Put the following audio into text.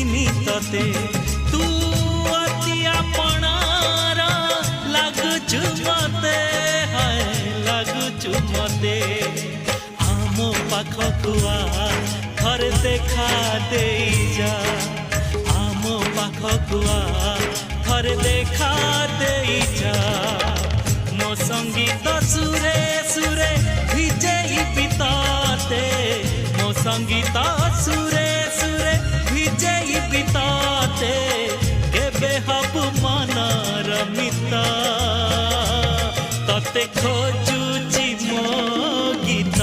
बुझिनी तते तू अति अपनार लगुचु मते हाय लगुचु मते आमो पाखकु आ थरे देखा दे जा आमो पाखकु आ थरे देखा दे जा मो संगीत सुरे सुरे भिजेई बिताते मो संगीत सुरे सुरे भिजेई बिताते केबे हबु मनर मिता तते खोजुची मो गीत